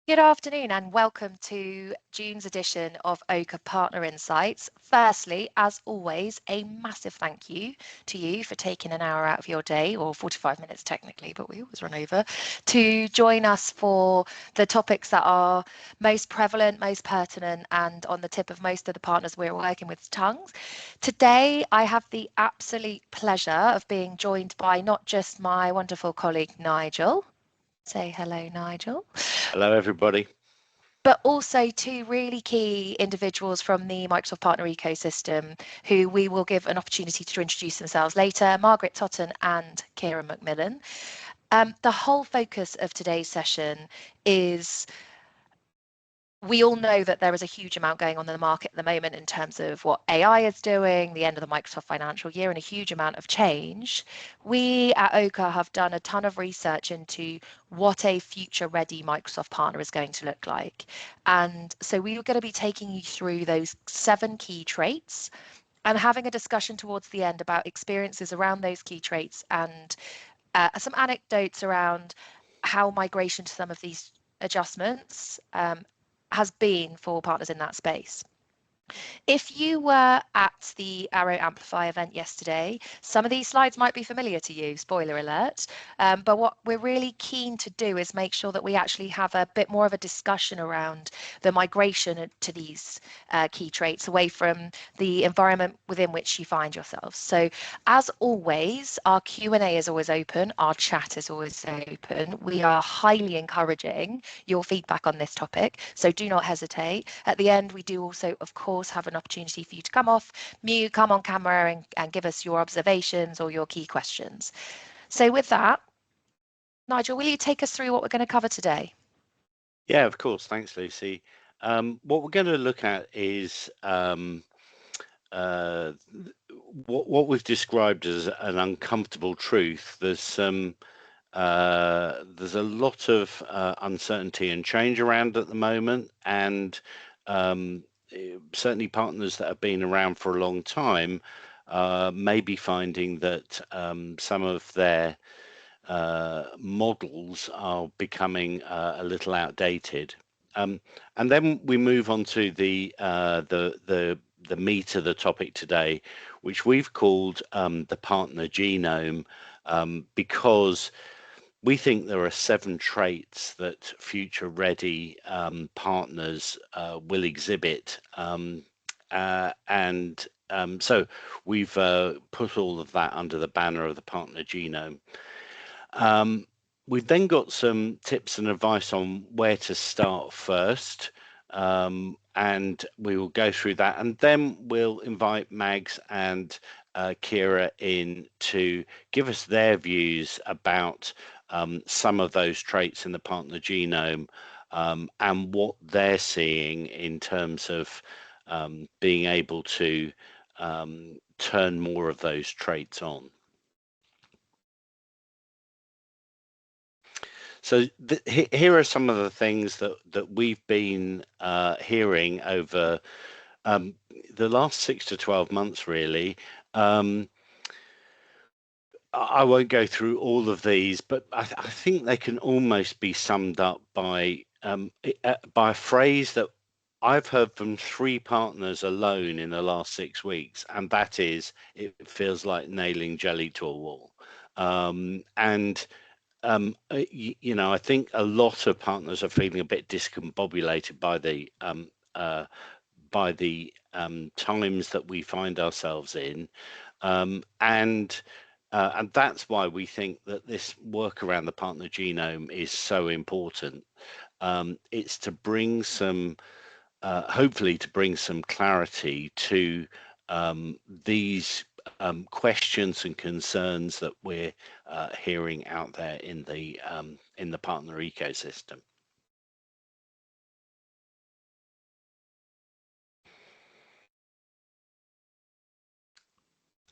Good afternoon and welcome to June's edition of Oaka Partner Insights. Firstly, as always, a massive thank you to you for taking an hour out of your day, or 45 minutes technically, but we always run over, to join us for the topics that are most prevalent, most pertinent, and on the tip of most of the partners we're working with tongues. Today, I have the absolute pleasure of being joined by not just my wonderful colleague, Nigel. Say hello, Nigel. Hello, everybody. But also two really key individuals from the Microsoft partner ecosystem who we will give an opportunity to introduce themselves later, Margaret Totten and Ciara McMillan. The whole focus of today's session is we all know that there is a huge amount going on in the market at the moment in terms of what AI is doing, the end of the Microsoft financial year, and a huge amount of change. We at Oaka have done a ton of research into what a future-ready Microsoft partner is going to look like. And so we are going to be taking you through those 7 key traits and having a discussion towards the end about experiences around those key traits and some anecdotes around how migration to some of these adjustments has been for partners in that space. If you were at the Arrow Amplify event yesterday, some of these slides might be familiar to you, spoiler alert, but what we're really keen to do is make sure that we actually have a bit more of a discussion around the migration to these key traits away from the environment within which you find yourselves. So as always, our Q&A is always open, our chat is always open. We are highly encouraging your feedback on this topic, so do not hesitate. At the end, we do also, of course, have an opportunity for you to come off mute, come on camera and give us your observations or your key questions. So with that, Nigel, will you take us through what we're going to cover today? Yeah, of course. Thanks, Lucy. What we're going to look at is what we've described as an uncomfortable truth. There's a lot of uncertainty and change around at the moment, and certainly partners that have been around for a long time may be finding that some of their models are becoming a little outdated. And then we move on to the meat of the topic today, which we've called the Partner Genome, because we think there are 7 traits that future-ready partners will exhibit, so we've put all of that under the banner of the Partner Genome. We've then got some tips and advice on where to start first, and we will go through that, and then we'll invite Mags and Ciara in to give us their views about some of those traits in the Partner Genome, and what they're seeing in terms of being able to turn more of those traits on. So here are some of the things that we've been hearing over the last 6 to 12 months, really. I won't go through all of these, but I think they can almost be summed up by a phrase that I've heard from 3 partners alone in the last 6 weeks, and that is, it feels like nailing jelly to a wall. You know, I think a lot of partners are feeling a bit discombobulated by the times that we find ourselves in, and that's why we think that this work around the Partner Genome is so important. It's to bring some, hopefully, to bring some clarity to these questions and concerns that we're hearing out there in the partner ecosystem.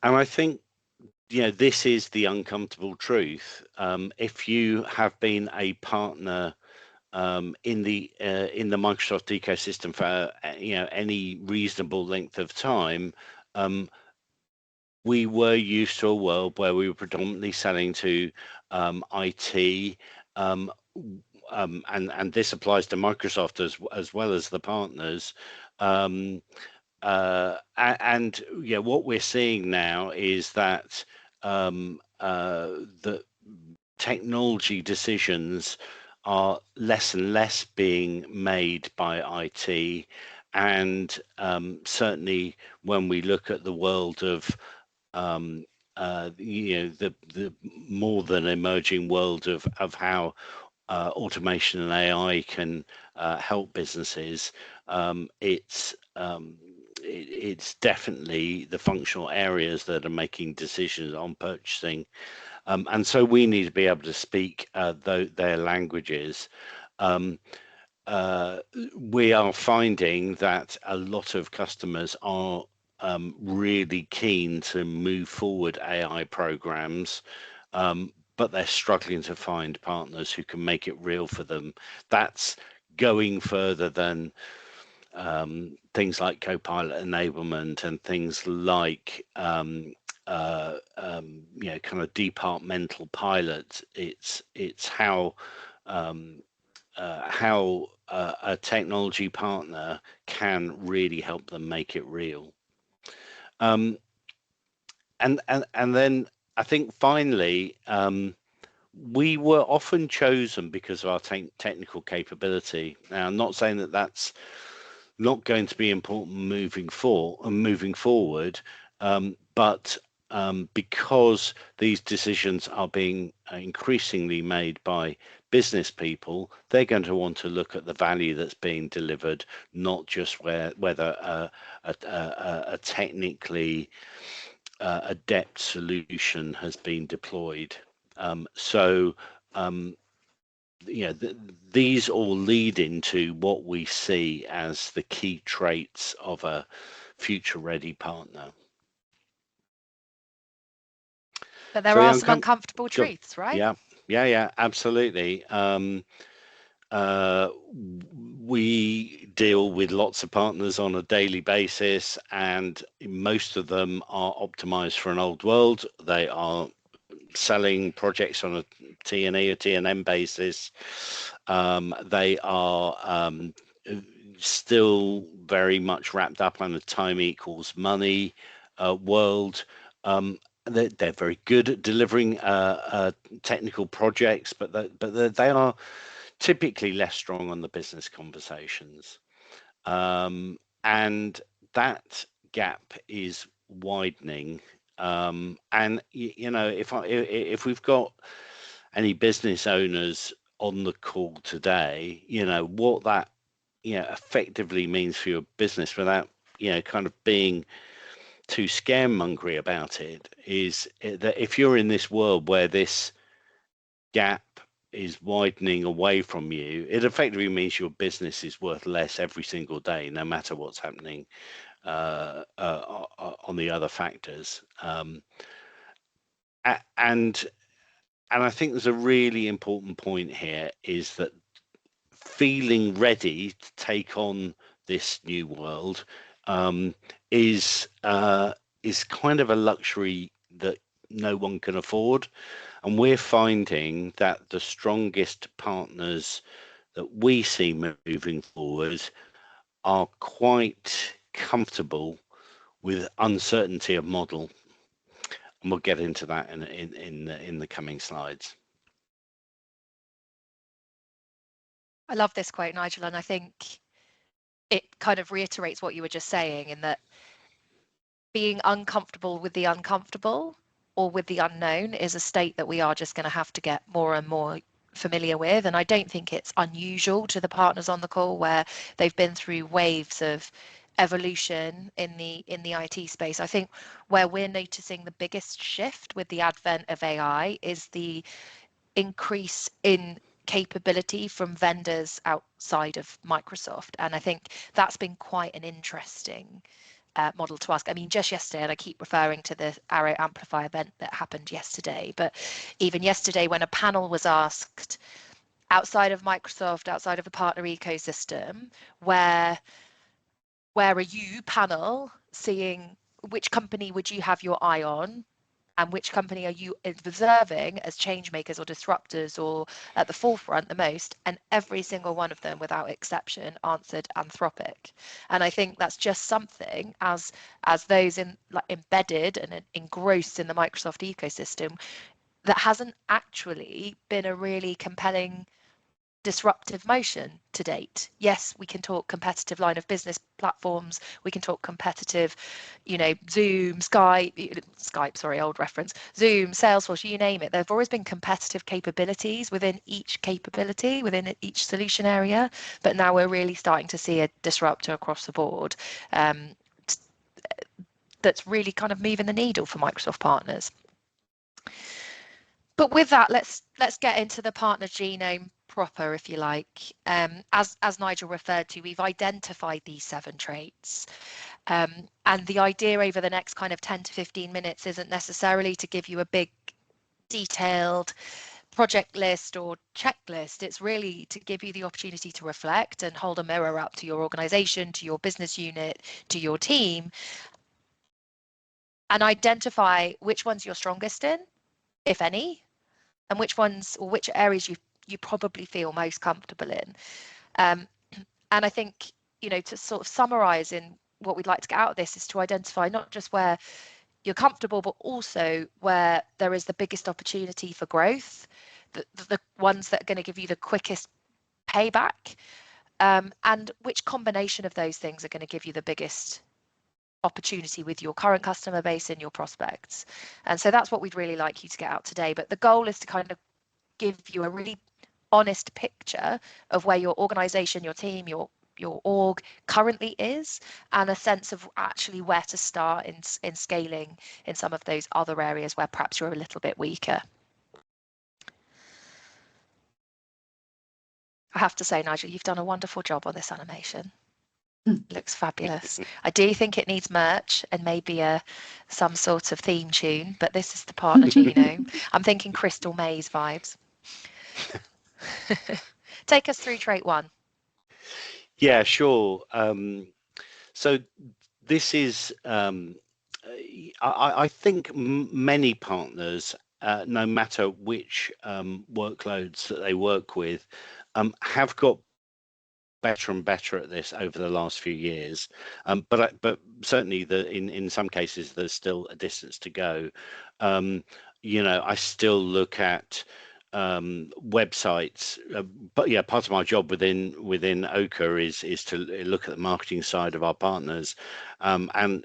And I think, you know, this is the uncomfortable truth. If you have been a partner in the Microsoft ecosystem for any reasonable length of time, we were used to a world where we were predominantly selling to IT. and this applies to Microsoft as well as the partners. And yeah, what we're seeing now is that the technology decisions are less and less being made by IT, and certainly when we look at the world of the more than emerging world of how automation and AI can help businesses, it's definitely the functional areas that are making decisions on purchasing, and so we need to be able to speak their languages. We are finding that a lot of customers are really keen to move forward AI programs, but they're struggling to find partners who can make it real for them. That's going further than things like Copilot enablement and things like kind of departmental pilots. It's how a technology partner can really help them make it real. And then I think finally, we were often chosen because of our technical capability. Now, I'm not saying that that's not going to be important moving forward, but because these decisions are being increasingly made by business people, they're going to want to look at the value that's being delivered, not just whether a technically adept solution has been deployed. So these all lead into what we see as the key traits of a future-ready partner. But there are some uncomfortable truths, right? Yeah, absolutely. We deal with lots of partners on a daily basis, and most of them are optimized for an old world. They are selling projects on a T&E or T&M basis. They are still very much wrapped up on a time equals money world. They're very good at delivering technical projects, but they are typically less strong on the business conversations, and that gap is widening. And if we've got any business owners on the call today, what that effectively means for your business, without kind of being too scaremongery about it, is that if you're in this world where this gap is widening away from you, it effectively means your business is worth less every single day, no matter what's happening on the other factors. And I think there's a really important point here, is that feeling ready to take on this new world is kind of a luxury that no one can afford. And we're finding that the strongest partners that we see moving forward are quite comfortable with uncertainty of model, and we'll get into that in the coming slides. I love this quote, Nigel, and I think it kind of reiterates what you were just saying, in that being uncomfortable with the uncomfortable or with the unknown is a state that we are just going to have to get more and more familiar with. And I don't think it's unusual to the partners on the call, where they've been through waves of evolution in the IT space. I think where we're noticing the biggest shift with the advent of AI is the increase in capability from vendors outside of Microsoft. And I think that's been quite an interesting model to ask. I mean, just yesterday, and I keep referring to the Arrow Amplify event that happened yesterday, but even yesterday when a panel was asked outside of Microsoft, outside of the partner ecosystem, where are you, panel, seeing, which company would you have your eye on? and which company are you observing as change makers or disruptors or at the forefront the most? And every single one of them, without exception, answered Anthropic. And I think that's just something as those in like embedded and engrossed in the Microsoft ecosystem, that hasn't actually been a really compelling disruptive motion to date. Yes, we can talk competitive line of business platforms, we can talk competitive, Zoom, Skype, sorry, old reference, Zoom, Salesforce, you name it. There have always been competitive capabilities within each capability, within each solution area, but now we're really starting to see a disruptor across the board, that's really kind of moving the needle for Microsoft partners. But with that, let's get into the partner genome proper, if you like. As Nigel referred to, we've identified these 7 traits. And the idea over the next kind of 10 to 15 minutes isn't necessarily to give you a big detailed project list or checklist. It's really to give you the opportunity to reflect and hold a mirror up to your organization, to your business unit, to your team, and identify which ones you're strongest in, if any, and which ones or which areas you probably feel most comfortable in. And I think, to sort of summarize in what we'd like to get out of this is to identify not just where you're comfortable, but also where there is the biggest opportunity for growth, the ones that are going to give you the quickest payback, and which combination of those things are going to give you the biggest opportunity with your current customer base and your prospects. And so that's what we'd really like you to get out today. But the goal is to kind of give you a really honest picture of where your organization, your team, your org currently is, and a sense of actually where to start in scaling in some of those other areas where perhaps you're a little bit weaker. I have to say, Nigel, you've done a wonderful job on this animation. Looks fabulous. I do think it needs merch and maybe some sort of theme tune, but this is the partner genome. I'm thinking Crystal Maze vibes. Take us through trait 1. Yeah, sure. So this is, I think many partners, no matter which workloads that they work with, have got better and better at this over the last few years, but certainly in some cases there's still a distance to go. I still look at websites, but yeah, part of my job within Oaka is to look at the marketing side of our partners, and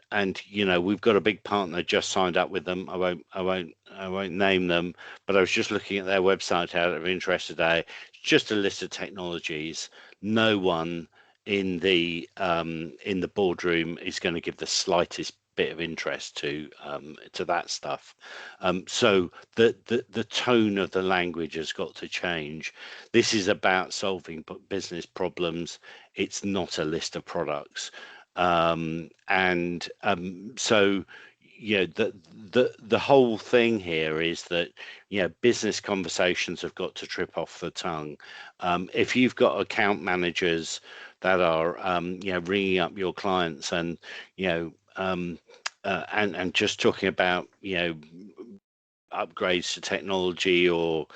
we've got a big partner just signed up with them. I won't name them, but I was just looking at their website out of interest today. Just a list of technologies. No one in the boardroom is going to give the slightest bit of interest to that stuff. So the tone of the language has got to change. This is about solving business problems. It's not a list of products. So the whole thing here is that business conversations have got to trip off the tongue. If you've got account managers that are ringing up your clients and and just talking about upgrades to technology, or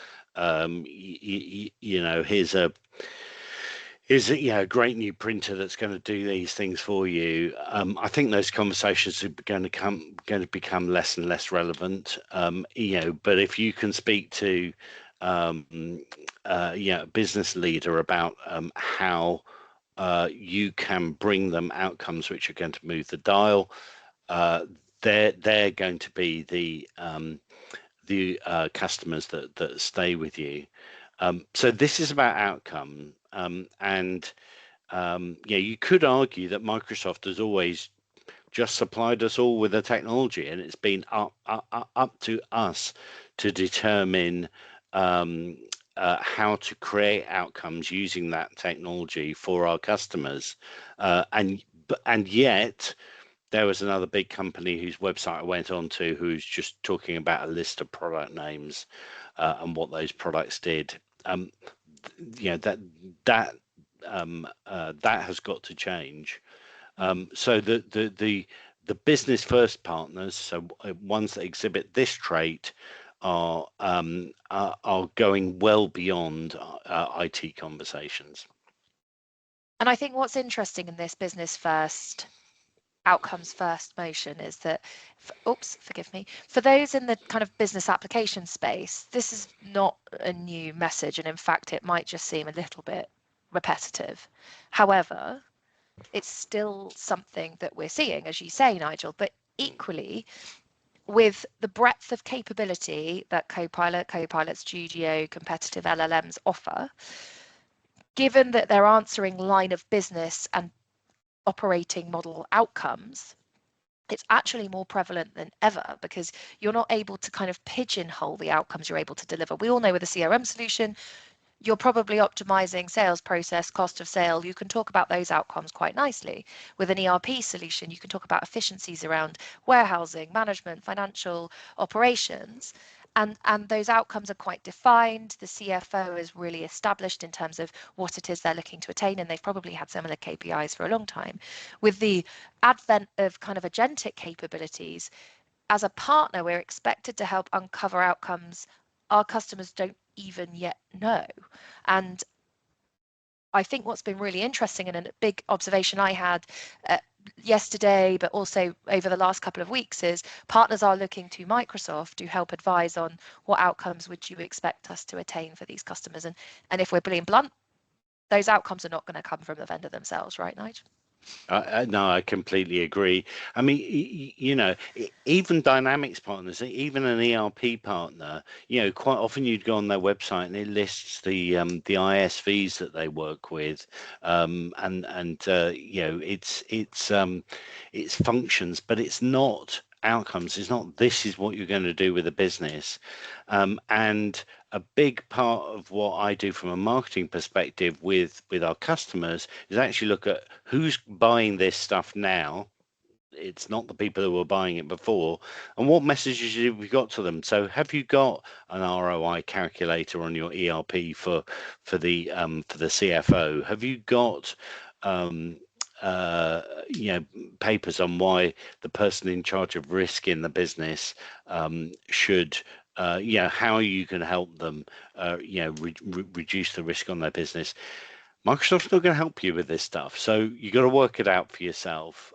here's a great new printer that's going to do these things for you. I think those conversations are going to become less and less relevant. But if you can speak to a business leader about how you can bring them outcomes which are going to move the dial, they're going to be the customers that stay with you. So this is about outcome, and you could argue that Microsoft has always just supplied us all with the technology, and it's been up to us to determine how to create outcomes using that technology for our customers, and yet there was another big company whose website I went on to who's just talking about a list of product names and what those products did. That has got to change. So the the business first partners, so ones that exhibit this trait, are going well beyond IT conversations. And I think what's interesting in this business first, outcomes first motion is that, forgive me, for those in the kind of business application space, this is not a new message. And in fact, it might just seem a little bit repetitive. However, it's still something that we're seeing, as you say, Nigel, but equally with the breadth of capability that Copilot Studio, competitive LLMs offer, given that they're answering line of business and operating model outcomes, it's actually more prevalent than ever because you're not able to kind of pigeonhole the outcomes you're able to deliver. We all know with a CRM solution, you're probably optimizing sales process, cost of sale. You can talk about those outcomes quite nicely. With an ERP solution, you can talk about efficiencies around warehousing, management, financial operations. And those outcomes are quite defined. The CFO is really established in terms of what it is they're looking to attain, and they've probably had similar KPIs for a long time. With the advent of kind of agentic capabilities, as a partner, we're expected to help uncover outcomes our customers don't even yet know. And I think what's been really interesting and a big observation I had yesterday, but also over the last couple of weeks, is partners are looking to Microsoft to help advise on what outcomes would you expect us to attain for these customers. And if we're being blunt, those outcomes are not going to come from the vendor themselves, right, Nigel? No, I completely agree. I mean, even Dynamics partners, even an ERP partner, quite often you'd go on their website and it lists the ISVs that they work with, and it's functions, but it's not outcomes. It's not this is what you're going to do with a business, and a big part of what I do from a marketing perspective with our customers is actually look at who's buying this stuff now. It's not the people who were buying it before, and what messages have we got to them. So have you got an ROI calculator on your ERP for the CFO? Have you got papers on why the person in charge of risk in the business should how you can help them reduce the risk on their business? Microsoft's not going to help you with this stuff, so you got to work it out for yourself.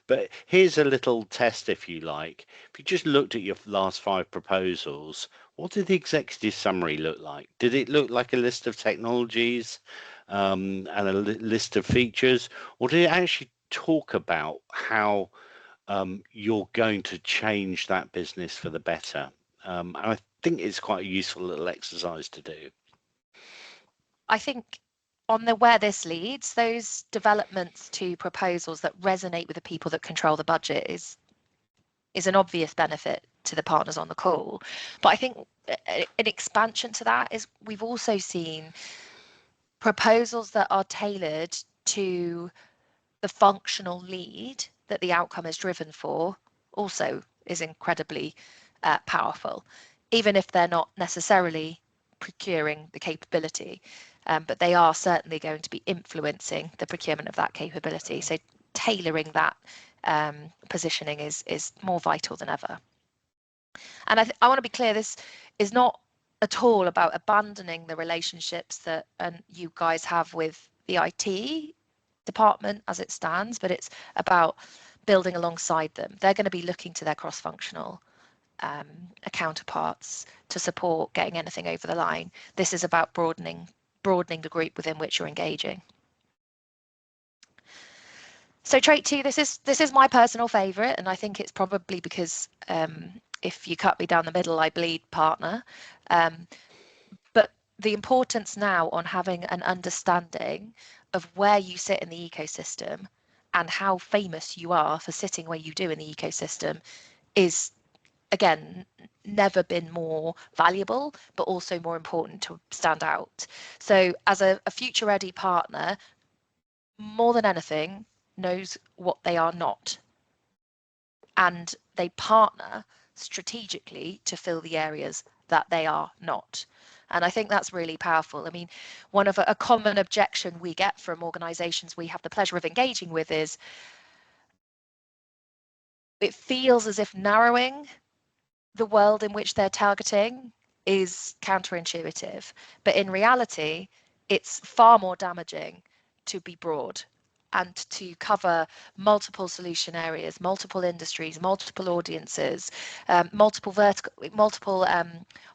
But here's a little test, if you like. If you just looked at your last 5 proposals, what did the executive summary look like? Did it look like a list of technologies and a list of features, or did it actually talk about how you're going to change that business for the better? And I think it's quite a useful little exercise to do. I think on the where this leads, those developments to proposals that resonate with the people that control the budget is an obvious benefit to the partners on the call. But I think an expansion to that is we've also seen proposals that are tailored to the functional lead that the outcome is driven for also is incredibly powerful, even if they're not necessarily procuring the capability, but they are certainly going to be influencing the procurement of that capability. So tailoring that positioning is more vital than ever. And I want to be clear, this is not at all about abandoning the relationships that you guys have with the IT department as it stands, but it's about building alongside them. They're going to be looking to their cross-functional counterparts to support getting anything over the line. This is about broadening the group within which you're engaging. So trait 2, this is my personal favourite, and I think it's probably because if you cut me down the middle, I bleed partner. But the importance now on having an understanding of where you sit in the ecosystem and how famous you are for sitting where you do in the ecosystem is, again, never been more valuable, but also more important to stand out. So as a future ready partner, more than anything, knows what they are not. And they partner strategically to fill the areas that they are not. And I think that's really powerful. I mean, one of a common objection we get from organizations we have the pleasure of engaging with is, it feels as if narrowing the world in which they're targeting is counterintuitive. But in reality, it's far more damaging to be broad and to cover multiple solution areas, multiple industries, multiple audiences, multiple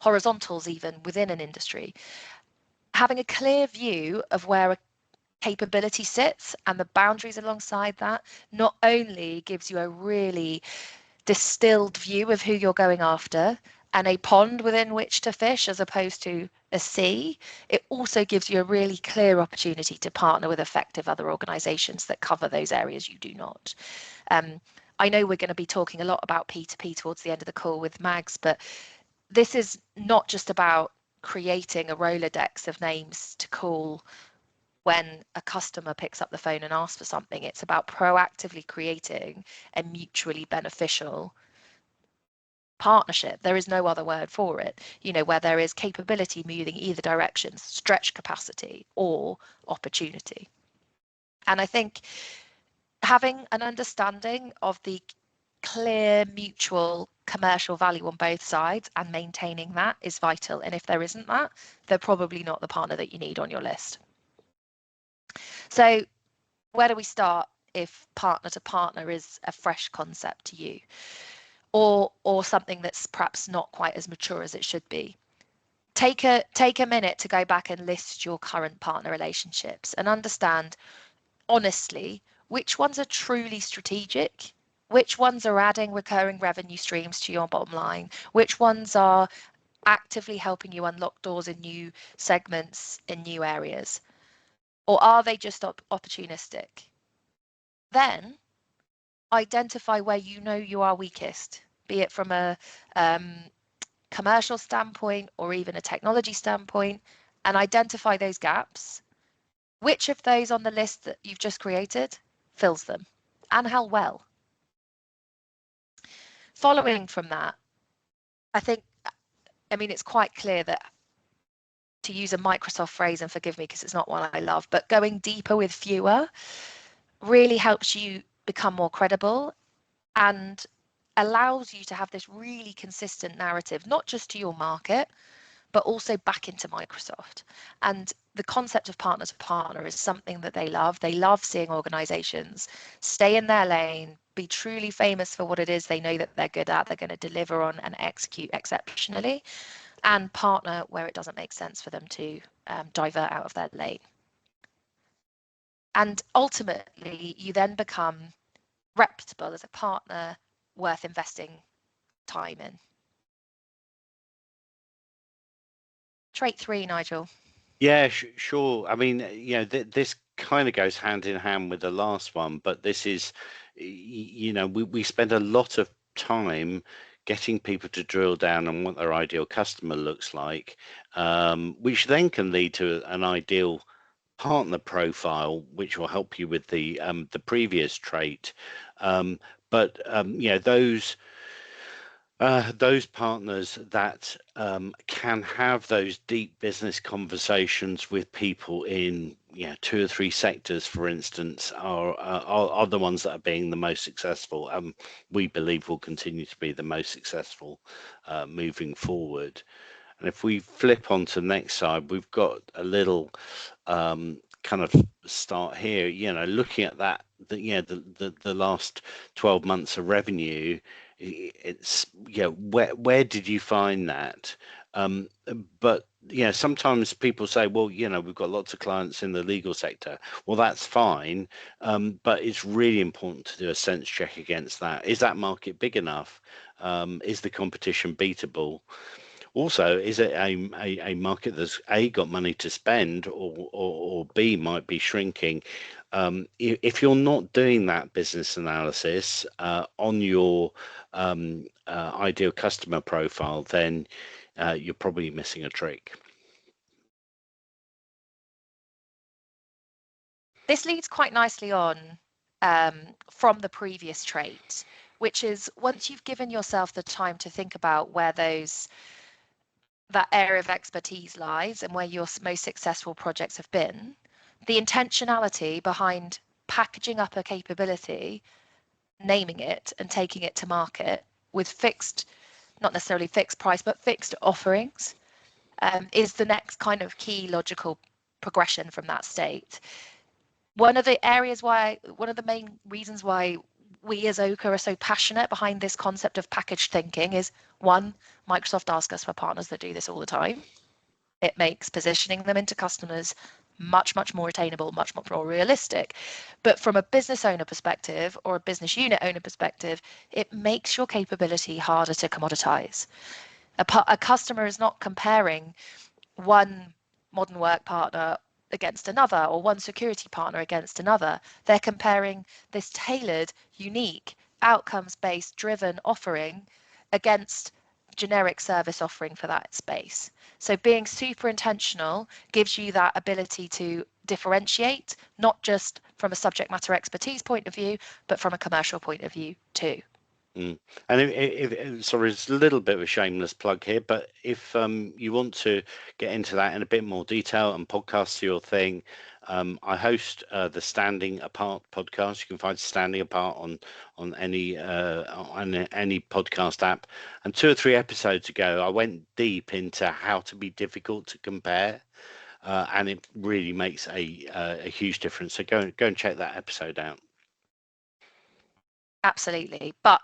horizontals even within an industry. Having a clear view of where a capability sits and the boundaries alongside that not only gives you a really distilled view of who you're going after and a pond within which to fish as opposed to a sea, it also gives you a really clear opportunity to partner with effective other organizations that cover those areas you do not. I know we're going to be talking a lot about P2P towards the end of the call with Mags, but this is not just about creating a Rolodex of names to call when a customer picks up the phone and asks for something. It's about proactively creating a mutually beneficial partnership. There is no other word for it, where there is capability moving either direction, stretch capacity or opportunity. And I think having an understanding of the clear mutual commercial value on both sides and maintaining that is vital. And if there isn't that, they're probably not the partner that you need on your list. So where do we start if partner to partner is a fresh concept to you, or something that's perhaps not quite as mature as it should be? Take a minute to go back and list your current partner relationships and understand honestly which ones are truly strategic, which ones are adding recurring revenue streams to your bottom line, which ones are actively helping you unlock doors in new segments in new areas, or are they just opportunistic? Then identify where you are weakest, be it from a commercial standpoint or even a technology standpoint, and identify those gaps. Which of those on the list that you've just created fills them, and how well? Following from that, it's quite clear that, to use a Microsoft phrase, and forgive me because it's not one I love, but going deeper with fewer really helps you become more credible and allows you to have this really consistent narrative, not just to your market, but also back into Microsoft. And the concept of partner to partner is something that they love. They love seeing organizations stay in their lane, be truly famous for what it is they know that they're good at, they're going to deliver on and execute exceptionally, and partner where it doesn't make sense for them to divert out of their lane. And ultimately, you then become reputable as a partner worth investing time in. Trait 3, Nigel. Yeah, sure. This kind of goes hand in hand with the last one, but this is, we spend a lot of time getting people to drill down on what their ideal customer looks like, which then can lead to an ideal partner profile, which will help you with the previous trait. Those partners that can have those deep business conversations with people in 2 or 3 sectors, for instance, are the ones that are being the most successful. We believe will continue to be the most successful moving forward. And if we flip onto the next side, we've got a little kind of start here, looking at that, the last 12 months of revenue. It's where did you find that? But sometimes people say, well, we've got lots of clients in the legal sector. Well, that's fine, but it's really important to do a sense check against that. Is that market big enough? Is the competition beatable? Also, is it a market that's A, got money to spend, or B, might be shrinking? If you're not doing that business analysis on your ideal customer profile, then you're probably missing a trick. This leads quite nicely on from the previous trait, which is once you've given yourself the time to think about where that area of expertise lies and where your most successful projects have been, the intentionality behind packaging up a capability naming it and taking it to market with fixed, not necessarily fixed price, but fixed offerings, is the next kind of key logical progression from that state. One of the main reasons why we as Oaka are so passionate behind this concept of package thinking is, one, Microsoft asks us for partners that do this all the time. It makes positioning them into customers much, much more attainable, much, much more realistic. But from a business owner perspective or a business unit owner perspective, it makes your capability harder to commoditize. A customer is not comparing one modern work partner against another or one security partner against another. They're comparing this tailored, unique, outcomes-based driven offering against generic service offering for that space. So being super intentional gives you that ability to differentiate, not just from a subject matter expertise point of view, but from a commercial point of view too. And sorry, it's a little bit of a shameless plug here, but if you want to get into that in a bit more detail and podcast your thing, I host the Standing Apart podcast. You can find Standing Apart on any podcast app. And 2 or 3 episodes ago, I went deep into how to be difficult to compare, and it really makes a huge difference. So go and check that episode out. Absolutely. But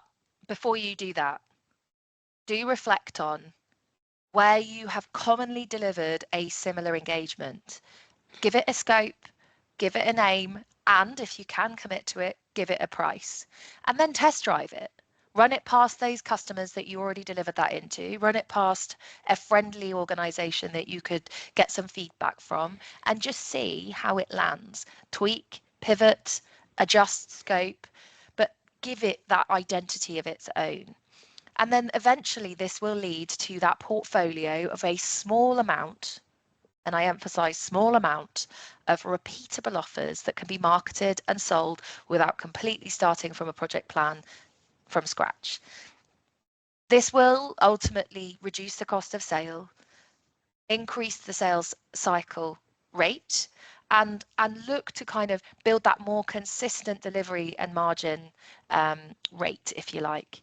before you do that, do reflect on where you have commonly delivered a similar engagement. Give it a scope, give it a name, and if you can commit to it, give it a price. And then test drive it. Run it past those customers that you already delivered that into, run it past a friendly organization that you could get some feedback from, and just see how it lands. Tweak, pivot, adjust scope, but give it that identity of its own. And then eventually this will lead to that portfolio of a small amount, and I emphasize small amount, of repeatable offers that can be marketed and sold without completely starting from a project plan from scratch. This will ultimately reduce the cost of sale, increase the sales cycle rate, and look to kind of build that more consistent delivery and margin rate, if you like,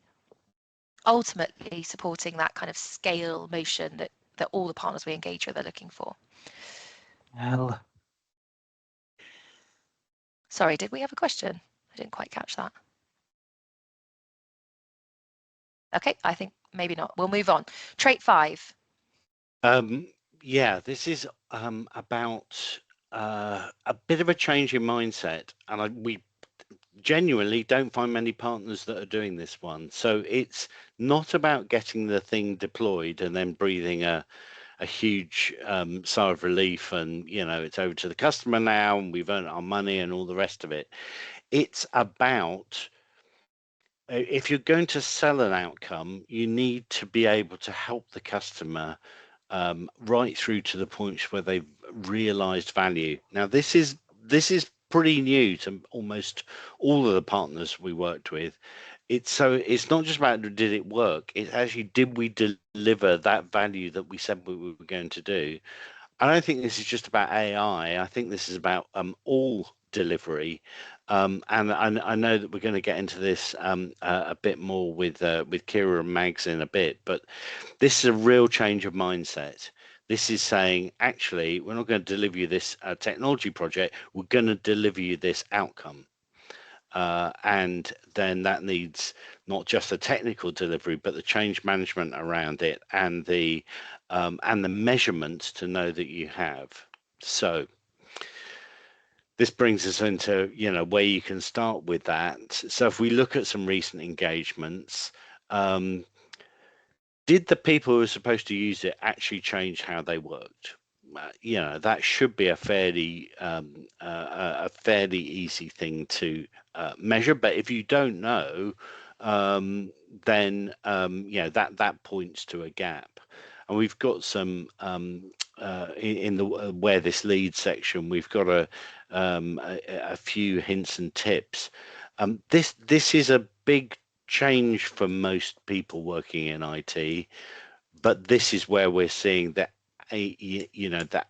ultimately supporting that kind of scale motion that all the partners we engage with are looking for. Well, sorry, did we have a question? I didn't quite catch that. Okay, I think maybe not. We'll move on. Trait 5. Yeah, this is about a bit of a change in mindset, and we genuinely don't find many partners that are doing this one. So it's not about getting the thing deployed and then breathing a huge sigh of relief and, you know, it's over to the customer now and we've earned our money and all the rest of it. It's about, if you're going to sell an outcome, you need to be able to help the customer right through to the points where they've realized value. Now, this is pretty new to almost all of the partners we worked with. It's not just about did it work, it's actually did we deliver that value that we said we were going to do. I don't think this is just about AI. I think this is about all delivery, and I know that we're going to get into this a bit more with Ciara and Mags in a bit, but this is a real change of mindset. This is saying, actually, we're not going to deliver you this technology project, we're going to deliver you this outcome. And then that needs not just the technical delivery, but the change management around it and the measurement to know that you have. So this brings us into, you know, where you can start with that. So if we look at some recent engagements, did the people who were supposed to use it actually change how they worked? You know, that should be a fairly easy thing to measure. But if you don't know, then you know that points to a gap. And we've got some in the where this leads section. We've got a few hints and tips. This is a big change for most people working in IT, but this is where we're seeing that you know that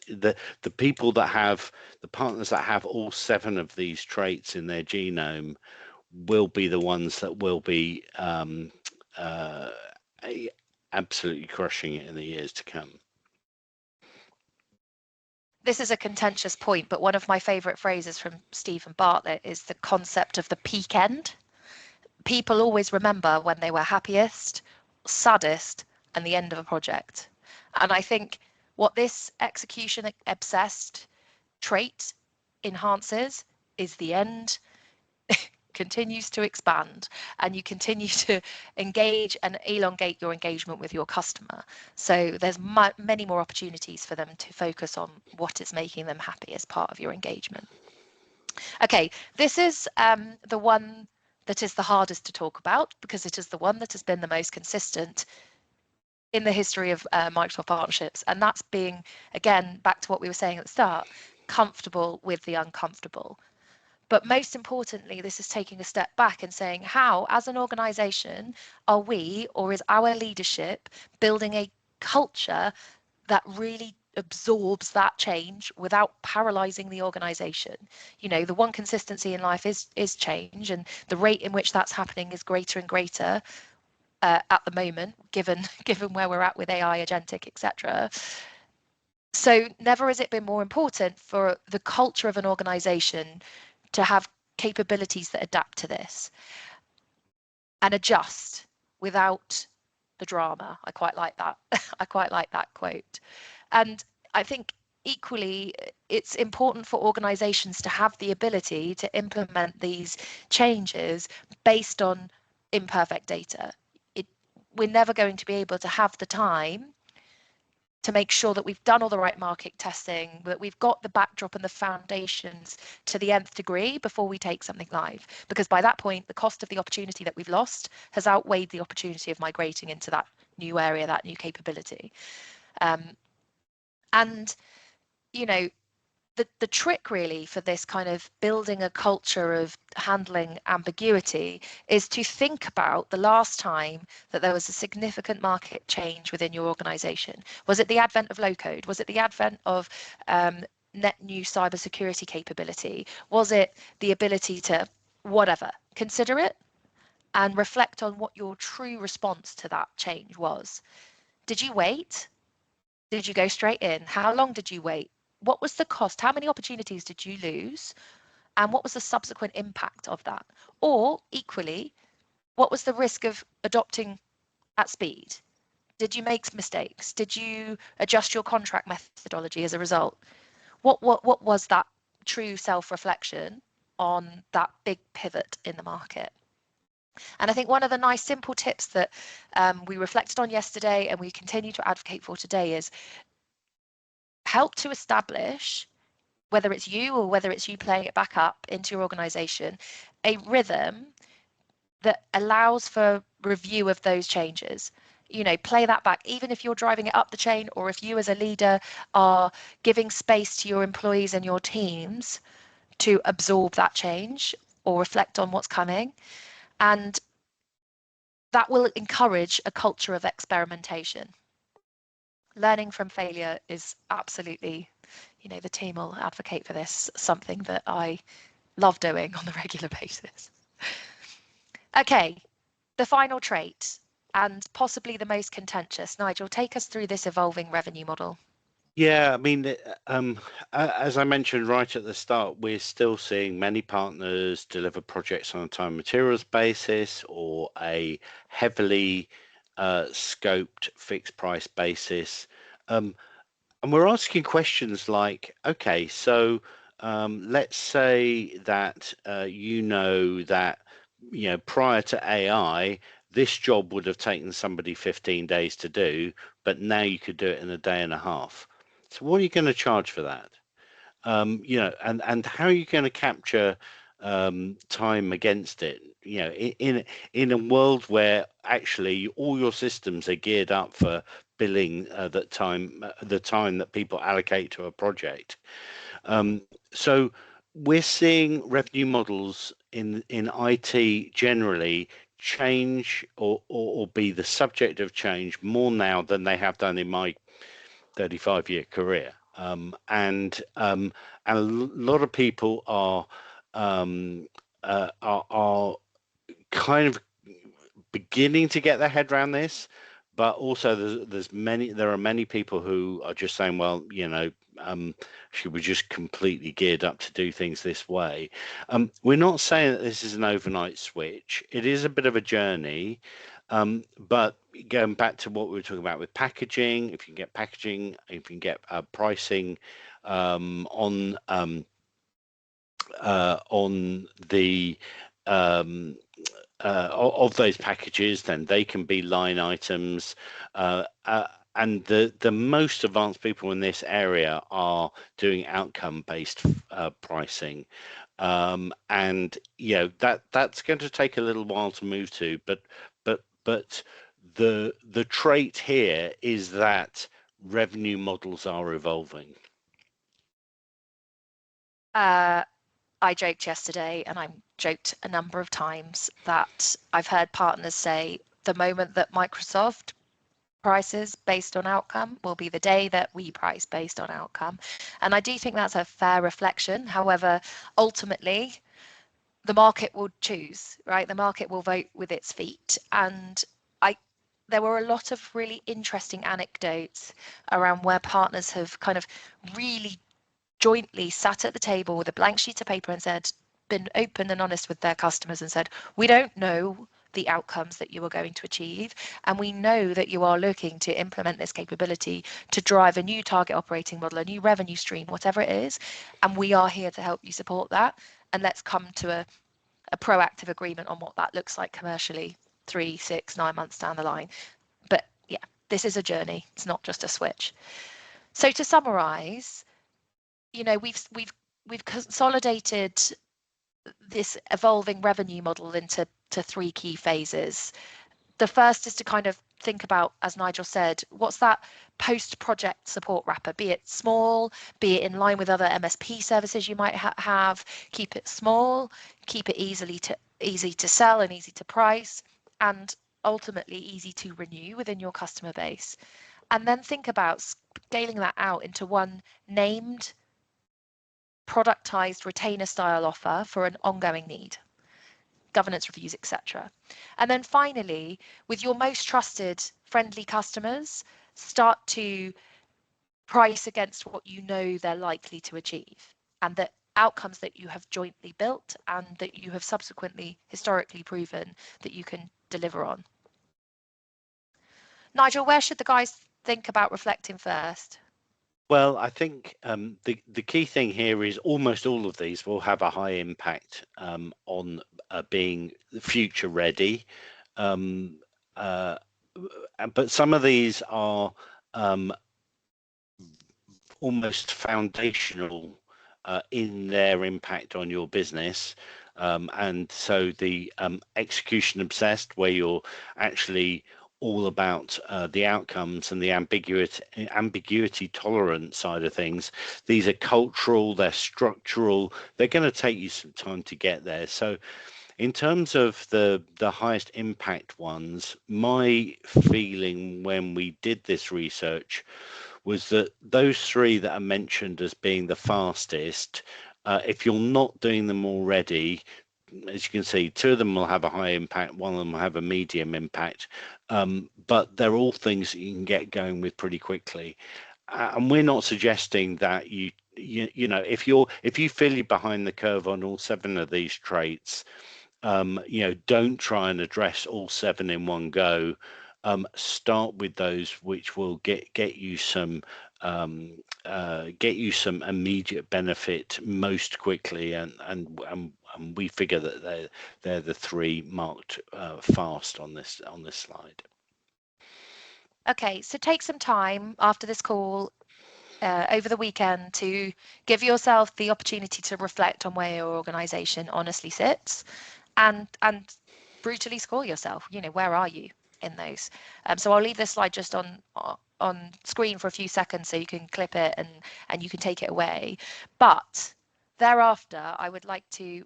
the people that have the partners that have all 7 of these traits in their genome will be the ones that will be absolutely crushing it in the years to come. This is a contentious point, but one of my favourite phrases from Stephen Bartlett is the concept of the peak end. People always remember when they were happiest, saddest, and the end of a project. And I think what this execution obsessed trait enhances is the end continues to expand, and you continue to engage and elongate your engagement with your customer. So there's many more opportunities for them to focus on what is making them happy as part of your engagement. Okay, this is the one that is the hardest to talk about, because it is the one that has been the most consistent in the history of Microsoft partnerships, and that's being, again, back to what we were saying at the start, comfortable with the uncomfortable. But most importantly, this is taking a step back and saying, how, as an organization, are we, or is our leadership, building a culture that really absorbs that change without paralyzing the organization? You know, the one consistency in life is change, and the rate in which that's happening is greater and greater at the moment, given where we're at with AI, agentic, etc. So never has it been more important for the culture of an organization to have capabilities that adapt to this and adjust without the drama. I quite like that. I quite like that quote. And I think equally, it's important for organizations to have the ability to implement these changes based on imperfect data. We're never going to be able to have the time to make sure that we've done all the right market testing, that we've got the backdrop and the foundations to the nth degree before we take something live. Because by that point, the cost of the opportunity that we've lost has outweighed the opportunity of migrating into that new area, that new capability. And, you know, the trick really for this kind of building a culture of handling ambiguity is to think about the last time that there was a significant market change within your organization. Was it the advent of low code? Was it the advent of net new cybersecurity capability? Was it the ability to whatever? Consider it and reflect on what your true response to that change was. Did you wait? Did you go straight in? How long did you wait? What was the cost? How many opportunities did you lose? And what was the subsequent impact of that? Or equally, what was the risk of adopting at speed? Did you make mistakes? Did you adjust your contract methodology as a result? What was that true self-reflection on that big pivot in the market? And I think one of the nice simple tips that we reflected on yesterday and we continue to advocate for today is help to establish, whether it's you or whether it's you playing it back up into your organization, a rhythm that allows for review of those changes. You know, play that back, even if you're driving it up the chain, or if you as a leader are giving space to your employees and your teams to absorb that change or reflect on what's coming. And that will encourage a culture of experimentation. Learning from failure is absolutely, you know, the team will advocate for this, something that I love doing on a regular basis. Okay, the final trait, and possibly the most contentious. Nigel, take us through this evolving revenue model. Yeah, I mean, as I mentioned right at the start, we're still seeing many partners deliver projects on a time and materials basis or a heavily scoped fixed price basis. And we're asking questions like, okay, so let's say that you know that, you know, prior to AI, this job would have taken somebody 15 days to do, but now you could do it in a day and a half. So what are you going to charge for that? You know, and how are you going to capture time against it? You know, in a world where actually all your systems are geared up for billing the time that people allocate to a project. So we're seeing revenue models in IT generally change or be the subject of change more now than they have done in my 35-year career. And a lot of people are are kind of beginning to get their head around this, but also there are many people who are just saying, well, should we just completely geared up to do things this way? We're not saying that this is an overnight switch. It is a bit of a journey, but going back to what we were talking about with packaging, if you can get packaging, if you can get pricing on the of those packages, then they can be line items. And the most advanced people in this area are doing outcome-based pricing, and that's going to take a little while to move to. But the trait here is that revenue models are evolving. I joked yesterday, and I've joked a number of times, that I've heard partners say the moment that Microsoft prices based on outcome will be the day that we price based on outcome. And I do think that's a fair reflection. However, ultimately, the market will choose, right? The market will vote with its feet. And there were a lot of really interesting anecdotes around where partners have kind of really jointly sat at the table with a blank sheet of paper and been open and honest with their customers and said, we don't know the outcomes that you are going to achieve, and we know that you are looking to implement this capability to drive a new target operating model, a new revenue stream, whatever it is, and we are here to help you support that, and let's come to a proactive agreement on what that looks like commercially 3, 6, 9 months down the line. But yeah, this is a journey, it's not just a switch. So to summarize, we've consolidated this evolving revenue model into 3 key phases. The first is to kind of think about, as Nigel said, what's that post-project support wrapper, be it small, be it in line with other MSP services you might have, keep it small, keep it easy to sell and easy to price, and ultimately easy to renew within your customer base. And then think about scaling that out into one named, productized retainer style offer for an ongoing need, governance reviews, etc. And then finally, with your most trusted, friendly customers, start to price against what you know they're likely to achieve, and the outcomes that you have jointly built and that you have subsequently historically proven that you can deliver on. Nigel, where should the guys think about reflecting first? Well, I think the key thing here is almost all of these will have a high impact on being future ready. But some of these are almost foundational in their impact on your business. And so the execution obsessed, where you're actually all about the outcomes, and the ambiguity tolerant side of things. These are cultural, they're structural, they're going to take you some time to get there. So in terms of the highest impact ones, my feeling when we did this research was that those 3 that are mentioned as being the fastest, if you're not doing them already, as you can see, 2 of them will have a high impact, 1 of them will have a medium impact, but they're all things that you can get going with pretty quickly. And we're not suggesting that if you feel you're behind the curve on all 7 of these traits, don't try and address all 7 in one go. Start with those which will get you some immediate benefit most quickly, and we figure that they're the 3 marked fast on this slide. Okay, so take some time after this call over the weekend to give yourself the opportunity to reflect on where your organization honestly sits, and brutally score yourself. Where are you in those? So I'll leave this slide just on screen for a few seconds so you can clip it and you can take it away. But thereafter, I would like to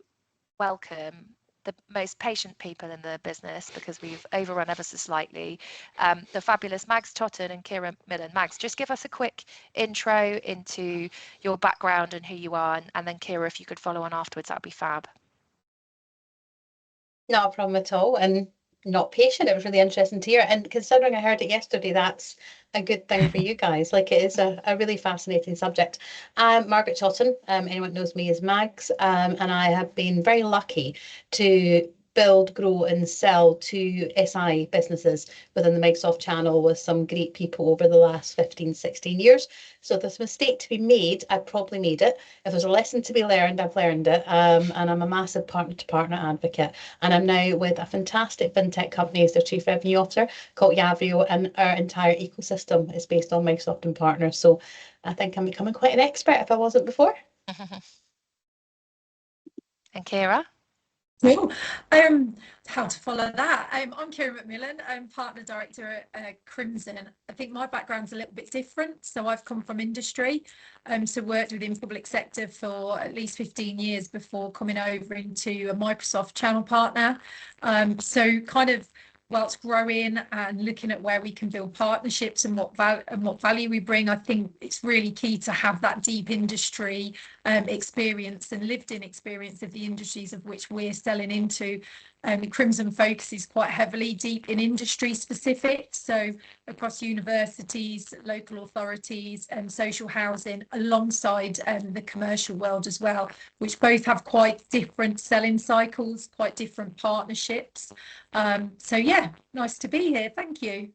welcome the most patient people in the business, because we've overrun ever so slightly, the fabulous Mags Totten and Ciara McMillan. Mags, just give us a quick intro into your background and who you are, and then Ciara, if you could follow on afterwards, that'd be fab. Not a problem at all, and not patient. It was really interesting to hear. And considering I heard it yesterday, that's a good thing for you guys. Like, it is a really fascinating subject. I'm Margaret Totten. Anyone knows me as Mags, and I have been very lucky to build, grow, and sell two SI businesses within the Microsoft channel with some great people over the last 15, 16 years. So if there's a mistake to be made, I probably made it. If there's a lesson to be learned, I've learned it. And I'm a massive partner to partner advocate. And I'm now with a fantastic fintech company as their chief revenue officer called Yavrio, and our entire ecosystem is based on Microsoft and partners. So I think I'm becoming quite an expert if I wasn't before. And Ciara? Cool. How to follow that? I'm Ciara McMillan. I'm partner director at Crimson. I think my background's a little bit different. So I've come from industry, so worked within public sector for at least 15 years before coming over into a Microsoft channel partner. So kind of whilst growing and looking at where we can build partnerships and what value we bring, I think it's really key to have that deep industry experience and lived in experience of the industries of which we're selling into. Crimson focuses quite heavily deep in industry specific, so across universities, local authorities and social housing, alongside the commercial world as well, which both have quite different selling cycles, quite different partnerships. So yeah, nice to be here. Thank you.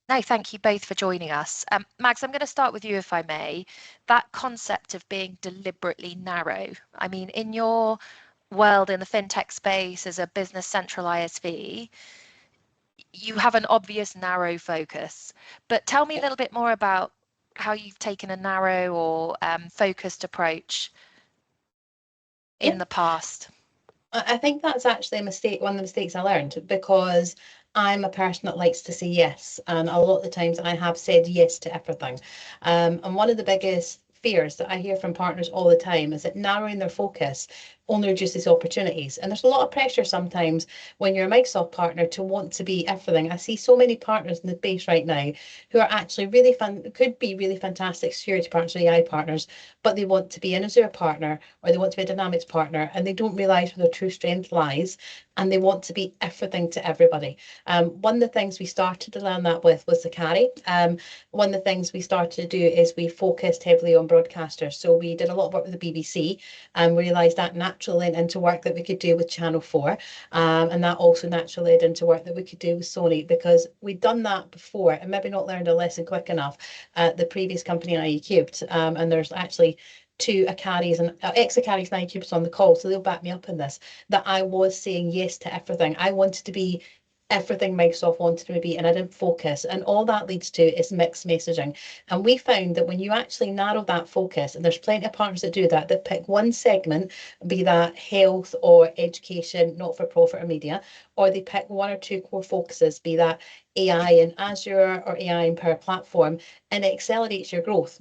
No, thank you both for joining us. Mags, I'm going to start with you, if I may. That concept of being deliberately narrow. I mean, in your world in the fintech space as a business central ISV, you have an obvious narrow focus. But tell me a little bit more about how you've taken a narrow or focused approach in the past. I think that's actually a mistake, one of the mistakes I learned, because I'm a person that likes to say yes. And a lot of the times I have said yes to everything. And one of the biggest fears that I hear from partners all the time is that narrowing their focus only reduces opportunities. And there's a lot of pressure sometimes when you're a Microsoft partner to want to be everything. I see so many partners in the space right now who are actually really could be really fantastic security partners or AI partners, but they want to be an Azure partner or they want to be a Dynamics partner, and they don't realize where their true strength lies, and they want to be everything to everybody. One of the things we started to learn that with was the carry. One of the things we started to do is we focused heavily on broadcasters. So we did a lot of work with the BBC, and we realised that naturally led into work that we could do with Channel 4. And that also naturally led into work that we could do with Sony, because we'd done that before and maybe not learned a lesson quick enough at the previous company I cubed. And there's actually two Acaris and ex-Acaris and iCubes on the call, so they'll back me up in this, that I was saying yes to everything. I wanted to be everything Microsoft wanted me to be, and I didn't focus. And all that leads to is mixed messaging. And we found that when you actually narrow that focus, and there's plenty of partners that do that, that pick one segment, be that health or education, not-for-profit or media, or they pick one or two core focuses, be that AI and Azure or AI and Power Platform, and it accelerates your growth.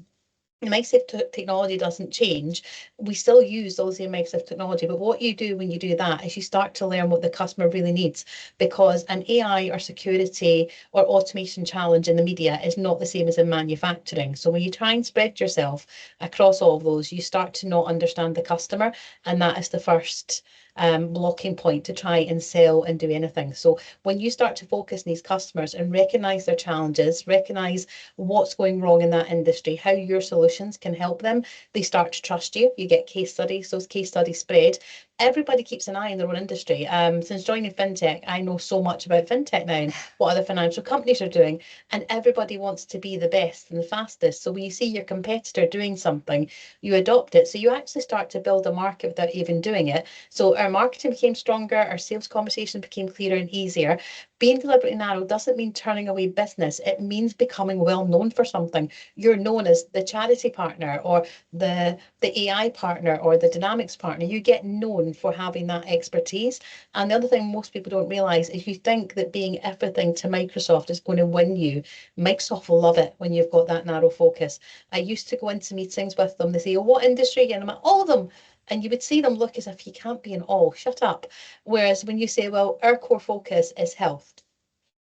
The Microsoft technology doesn't change. We still use those same Microsoft technology, but what you do when you do that is you start to learn what the customer really needs, because an AI or security or automation challenge in the media is not the same as in manufacturing. So when you try and spread yourself across all of those, you start to not understand the customer, and that is the first blocking point to try and sell and do anything. So when you start to focus on these customers and recognize their challenges, recognize what's going wrong in that industry, how your solutions can help them, they start to trust you. You get case studies, those case studies spread. Everybody keeps an eye on their own industry. Since joining fintech, I know so much about fintech now and what other financial companies are doing, and everybody wants to be the best and the fastest. So when you see your competitor doing something, you adopt it. So you actually start to build a market without even doing it. So our marketing became stronger, our sales conversation became clearer and easier. Being deliberately narrow doesn't mean turning away business. It means becoming well known for something. You're known as the charity partner or the AI partner or the dynamics partner. You get known for having that expertise. And the other thing most people don't realize is, you think that being everything to Microsoft is going to win you. Microsoft will love it when you've got that narrow focus. I used to go into meetings with them. They say, oh, what industry? And I'm like, all of them. And you would see them look as if you can't be in all, shut up. Whereas when you say, well, our core focus is health,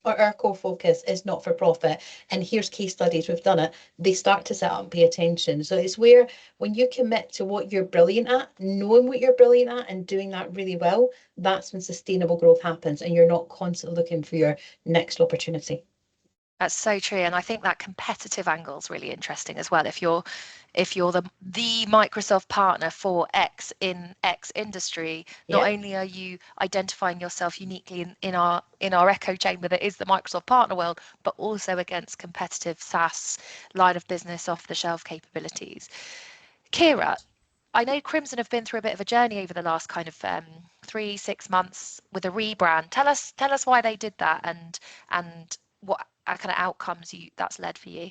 our core focus is not for profit, and here's case studies, we've done it, they start to sit up and pay attention. So it's where, when you commit to what you're brilliant at, knowing what you're brilliant at and doing that really well, that's when sustainable growth happens, and you're not constantly looking for your next opportunity. That's so true, and I think that competitive angle is really interesting as well. If you're the Microsoft partner for X in X industry, not only are you identifying yourself uniquely in our echo chamber that is the Microsoft partner world, but also against competitive SaaS line of business off the shelf capabilities. Ciara, I know Crimson have been through a bit of a journey over the last kind of 3-6 months with a rebrand. Tell us why they did that and what kind of outcomes that's led for you.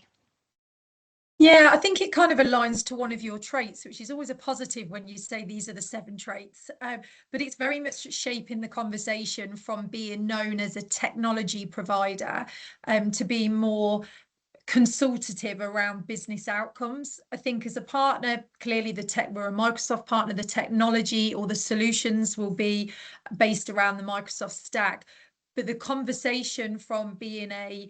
Yeah, I think it kind of aligns to one of your traits, which is always a positive when you say these are the 7 traits. But it's very much shaping the conversation from being known as a technology provider to being more consultative around business outcomes. I think as a partner, clearly we're a Microsoft partner, the technology or the solutions will be based around the Microsoft stack. But the conversation from being a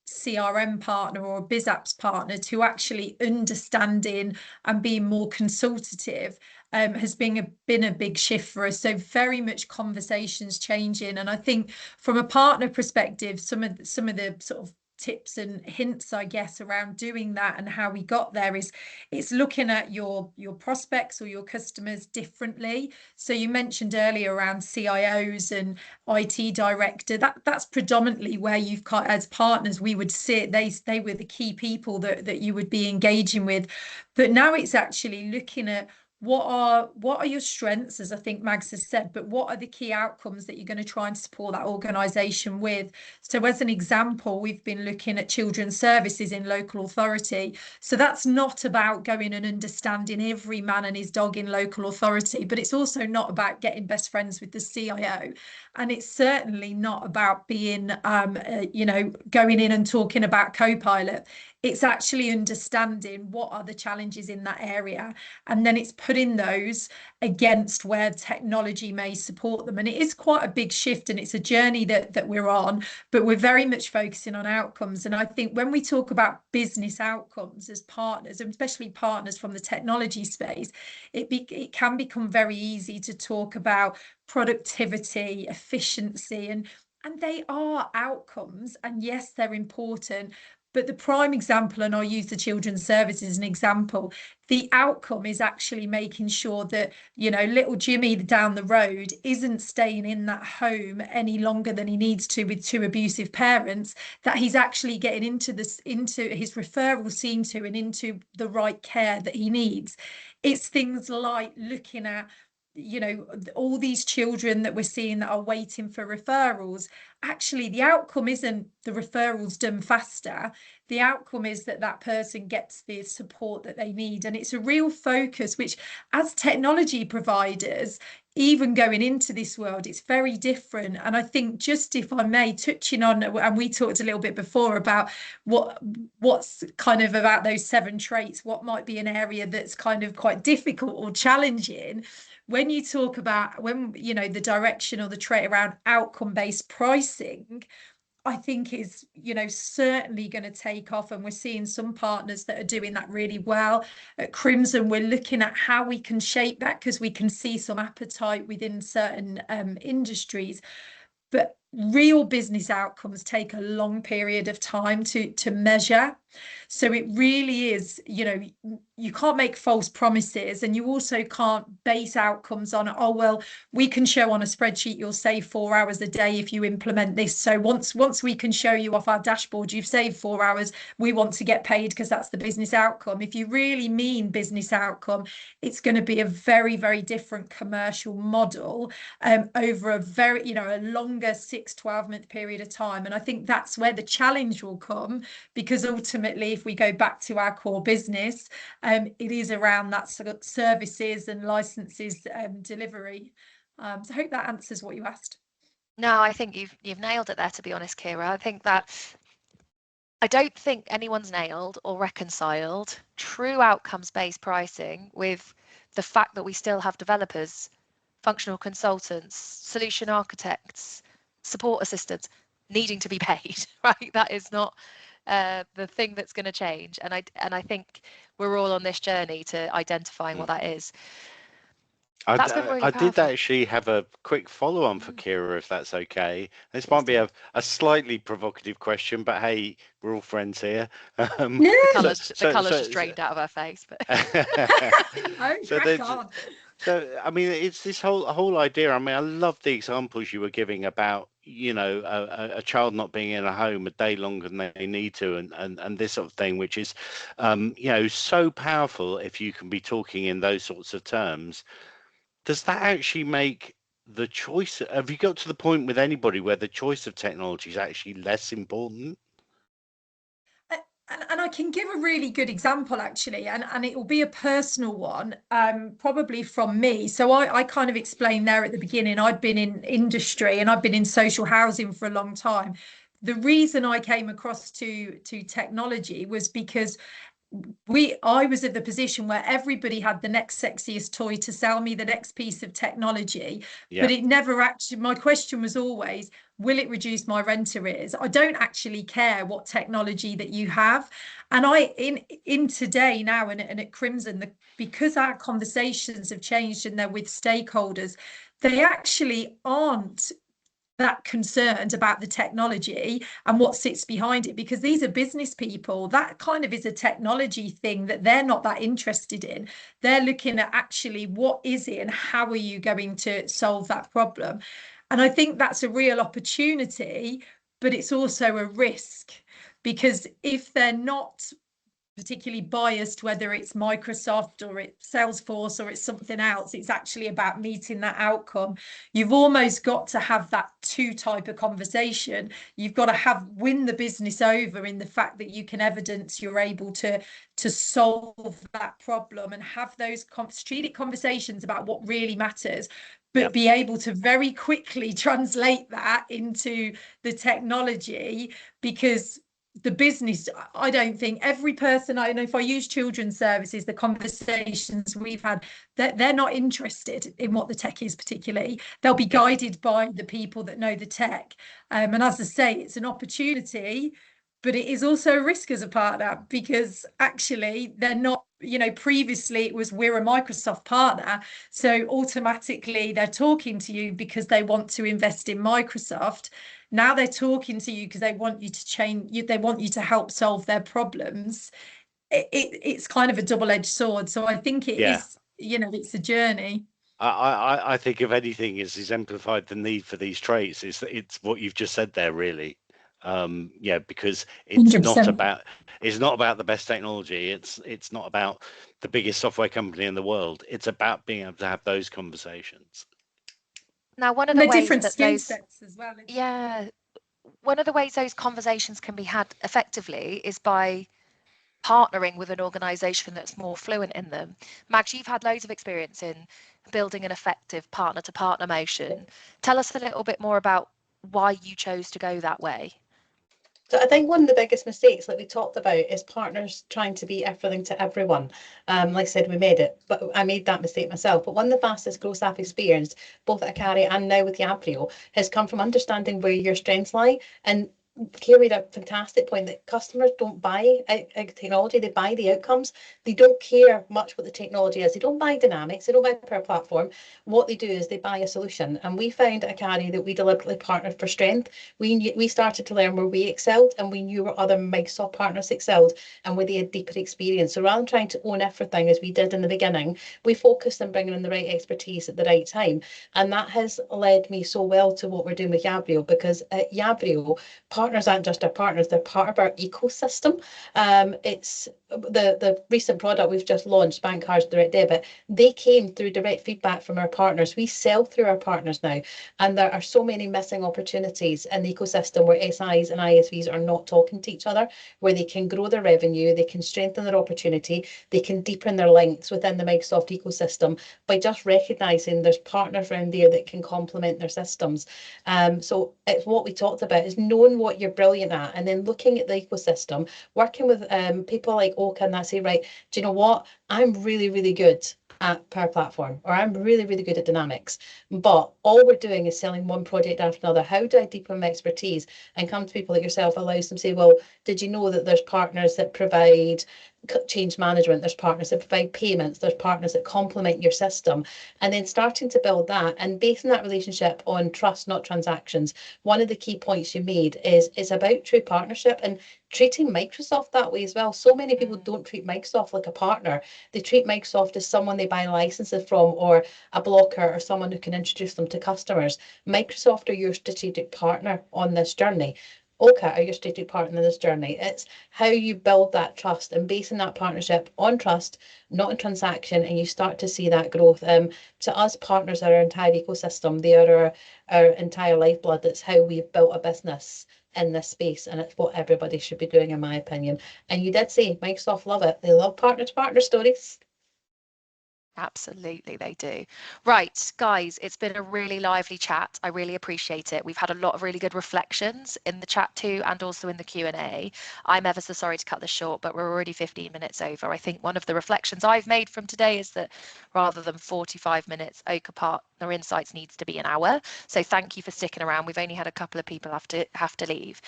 CRM partner or a BizApps partner to actually understanding and being more consultative has been a big shift for us. So very much conversations changing. And I think from a partner perspective, some of the sort of tips and hints, I guess, around doing that and how we got there is it's looking at your prospects or your customers differently. So you mentioned earlier around CIOs and IT director, that's predominantly where you've got, as partners, we would sit, they were the key people that you would be engaging with. But now it's actually looking at what are your strengths, as I think Mags has said, but what are the key outcomes that you're going to try and support that organisation with? So as an example, we've been looking at children's services in local authority. So that's not about going and understanding every man and his dog in local authority, but it's also not about getting best friends with the CIO. And it's certainly not about being, going in and talking about Copilot. It's actually understanding what are the challenges in that area, and then it's putting those against where technology may support them. And it is quite a big shift, and it's a journey that we're on, but we're very much focusing on outcomes. And I think when we talk about business outcomes as partners, and especially partners from the technology space, it can become very easy to talk about productivity, efficiency, and they are outcomes, and yes, they're important. But the prime example, and I'll use the children's services as an example, the outcome is actually making sure that, little Jimmy down the road isn't staying in that home any longer than he needs to with 2 abusive parents, that he's actually getting into his referral scene to and into the right care that he needs. It's things like looking at all these children that we're seeing that are waiting for referrals. Actually, the outcome isn't the referrals done faster. The outcome is that person gets the support that they need. And it's a real focus, which as technology providers, even going into this world, it's very different. And I think, just if I may, touching on, and we talked a little bit before about what's kind of about those 7 traits, what might be an area that's kind of quite difficult or challenging. When you talk about the direction or the trait around outcome-based pricing, I think is certainly going to take off, and we're seeing some partners that are doing that really well. At Crimson, we're looking at how we can shape that, because we can see some appetite within certain industries. But real business outcomes take a long period of time to measure. So it really is, you can't make false promises, and you also can't base outcomes on, oh, well, we can show on a spreadsheet you'll save 4 hours a day if you implement this. So once we can show you off our dashboard you've saved 4 hours, we want to get paid because that's the business outcome. If you really mean business outcome, it's going to be a very, very different commercial model over a very, a longer 6-12 month period of time. And I think that's where the challenge will come, because ultimately, if we go back to our core business, it is around that sort of services and licenses delivery. So I hope that answers what you asked. No, I think you've nailed it there, to be honest, Ciara. I don't think anyone's nailed or reconciled true outcomes-based pricing with the fact that we still have developers, functional consultants, solution architects, support assistants. needing to be paid, right? That is not the thing that's going to change. And I think we're all on this journey to identifying what that is. That's been really I did powerful. actually have a quick follow-on for Ciara, if that's okay. This might be a slightly provocative question, but hey, we're all friends here. The colours just drained out of her face. But crack on. So I mean, it's this whole idea. I mean, I love the examples you were giving about, you know, a child not being in a home a day longer than they need to, and this sort of thing, which is, you know, so powerful if you can be talking in those sorts of terms. Does that actually make the choice? Have you got to the point with anybody where the choice of technology is actually less important? And I can give a really good example, actually, and it will be a personal one, probably from me. So I kind of explained there at the beginning, I'd been in industry and I've been in social housing for a long time. The reason I came across to technology was because I was in the position where everybody had the next sexiest toy to sell me, the next piece of technology, but it never actually, my question was always, will it reduce my rent arrears? I don't actually care what technology that you have. And in today now and at Crimson, because our conversations have changed and they're with stakeholders, they actually aren't that concerned about the technology and what sits behind it, because these are business people. That kind of is a technology thing that they're not that interested in. They're looking at actually what is it and how are you going to solve that problem. And I think that's a real opportunity, but it's also a risk, because if they're not particularly biased, whether it's Microsoft or it's Salesforce or it's something else, it's actually about meeting that outcome. You've almost got to have that two type of conversation. You've got to win the business over in the fact that you can evidence you're able to solve that problem and have those strategic conversations about what really matters, but be able to very quickly translate that into the technology. Because the business, I don't think every person I know, if I use children's services, the conversations we've had, they're not interested in what the tech is particularly. They'll be guided by the people that know the tech. And as I say, it's an opportunity, but it is also a risk as a partner, because actually they're not, you know, previously it was, we're a Microsoft partner, so automatically they're talking to you because they want to invest in Microsoft. Now they're talking to you because they want you to change, they want you to help solve their problems. It's kind of a double-edged sword. So I think it is, you know, it's a journey. I think if anything has exemplified the need for these traits, it's what you've just said there, really. Because it's 100%. not about the best technology. It's not about the biggest software company in the world. It's about being able to have those conversations. Now, one of the ways different that skill sets as well. One of the ways those conversations can be had effectively is by partnering with an organisation that's more fluent in them. Mags, you've had loads of experience in building an effective partner-to-partner motion. Tell us a little bit more about why you chose to go that way. So I think one of the biggest mistakes, like we talked about, is partners trying to be everything to everyone. Like I said, we made it, but I made that mistake myself. But one of the fastest growth I've experienced, both at Acari and now with Yabrio, has come from understanding where your strengths lie. And Ciara made a fantastic point that customers don't buy technology, they buy the outcomes. They don't care much what the technology is. They don't buy dynamics, they don't buy per platform. What they do is they buy a solution. And we found at Acari that we deliberately partnered for strength. We started to learn where we excelled, and we knew where other Microsoft partners excelled and where they had deeper experience. So rather than trying to own everything as we did in the beginning, we focused on bringing in the right expertise at the right time. And that has led me so well to what we're doing with Yabrio, because at Yabrio, partners aren't just our partners, they're part of our ecosystem. It's the recent product we've just launched, Bank Cards Direct Debit, they came through direct feedback from our partners. We sell through our partners now, and there are so many missing opportunities in the ecosystem where SIs and ISVs are not talking to each other, where they can grow their revenue, they can strengthen their opportunity, they can deepen their links within the Microsoft ecosystem by just recognising there's partners around there that can complement their systems. So it's what we talked about, is knowing what you're brilliant at, and then looking at the ecosystem, working with people like Oaka, and that say, right, do you know what? I'm really, really good at Power Platform, or I'm really, really good at dynamics, but all we're doing is selling one project after another. How do I deepen my expertise and come to people like yourself, allows them to say, well, did you know that there's partners that provide change management, there's partners that provide payments, there's partners that complement your system, and then starting to build that and basing that relationship on trust, not transactions. One of the key points you made is it's about true partnership and treating Microsoft that way as well. So many people don't treat Microsoft like a partner. They treat Microsoft as someone they buy licenses from, or a blocker, or someone who can introduce them to customers. Microsoft are your strategic partner on this journey. Oaka are your strategic partner in this journey. It's how you build that trust and basing that partnership on trust, not on transaction, and you start to see that growth. To us, partners are our entire ecosystem. They are our entire lifeblood. That's how we've built a business in this space, and it's what everybody should be doing, in my opinion. And you did say Microsoft love it. They love partner-to-partner stories. Absolutely, they do. Right, guys, it's been a really lively chat. I really appreciate it. We've had a lot of really good reflections in the chat too, and also in the Q&A. I'm ever so sorry to cut this short, but we're already 15 minutes over. I think one of the reflections I've made from today is that rather than 45 minutes, Oaka Partner Insights needs to be an hour. So thank you for sticking around. We've only had a couple of people have to leave.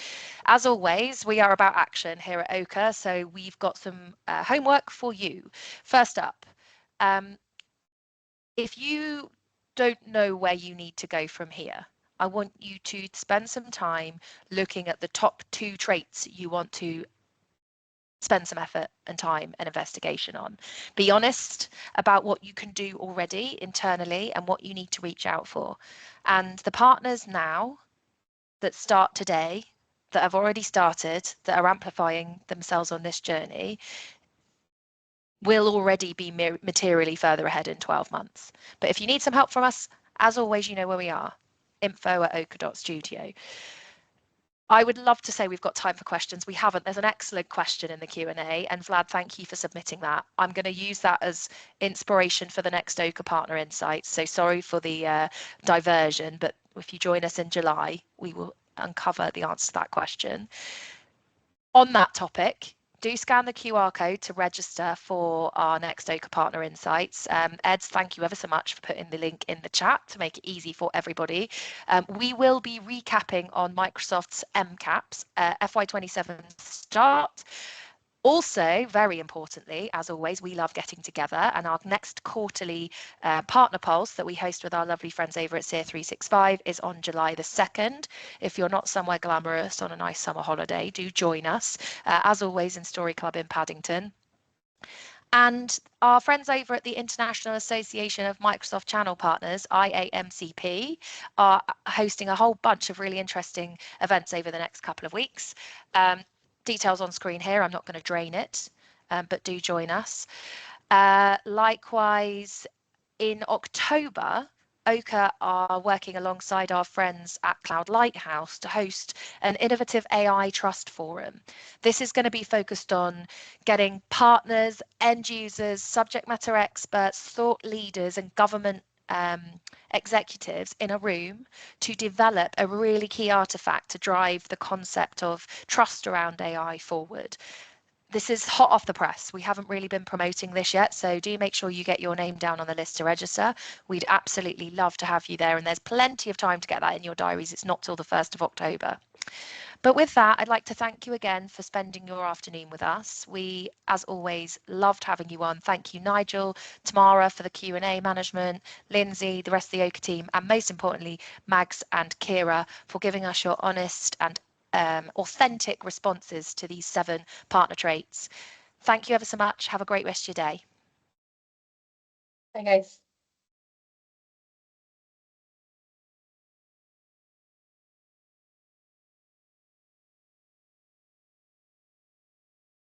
As always, we are about action here at Oaka, so we've got some homework for you. First up, if you don't know where you need to go from here, I want you to spend some time looking at the top 2 traits you want to spend some effort and time and investigation on. Be honest about what you can do already internally and what you need to reach out for. And the partners now that start today, that have already started, that are amplifying themselves on this journey, will already be materially further ahead in 12 months. But if you need some help from us, as always, you know where we are, info@oaka.studio. I would love to say we've got time for questions. We haven't. There's an excellent question in the Q&A, and Vlad, thank you for submitting that. I'm going to use that as inspiration for the next Oaka Partner Insights. So sorry for the diversion, but if you join us in July, we will uncover the answer to that question. On that topic, do scan the QR code to register for our next Oaka Partner Insights. Eds, thank you ever so much for putting the link in the chat to make it easy for everybody. We will be recapping on Microsoft's MCAPs FY27 start. Also, very importantly, as always, we love getting together, and our next quarterly partner pulse that we host with our lovely friends over at Ciara 365 is on July the 2nd. If you're not somewhere glamorous on a nice summer holiday, do join us, as always, in Story Club in Paddington. And our friends over at the International Association of Microsoft Channel Partners, IAMCP, are hosting a whole bunch of really interesting events over the next couple of weeks. Details on screen here. I'm not going to drain it, but do join us. Likewise, in October, Oaka are working alongside our friends at Cloud Lighthouse to host an innovative AI trust forum. This is going to be focused on getting partners, end users, subject matter experts, thought leaders, and government executives in a room to develop a really key artifact to drive the concept of trust around AI forward. This is hot off the press. We haven't really been promoting this yet, so do make sure you get your name down on the list to register. We'd absolutely love to have you there, and there's plenty of time to get that in your diaries. It's not till the 1st of October. But with that, I'd like to thank you again for spending your afternoon with us. We, as always, loved having you on. Thank you, Nigel, Tamara for the Q&A management, Lindsay, the rest of the Oaka team, and most importantly, Mags and Ciara for giving us your honest and authentic responses to these 7 partner traits. Thank you ever so much. Have a great rest of your day. Bye, guys.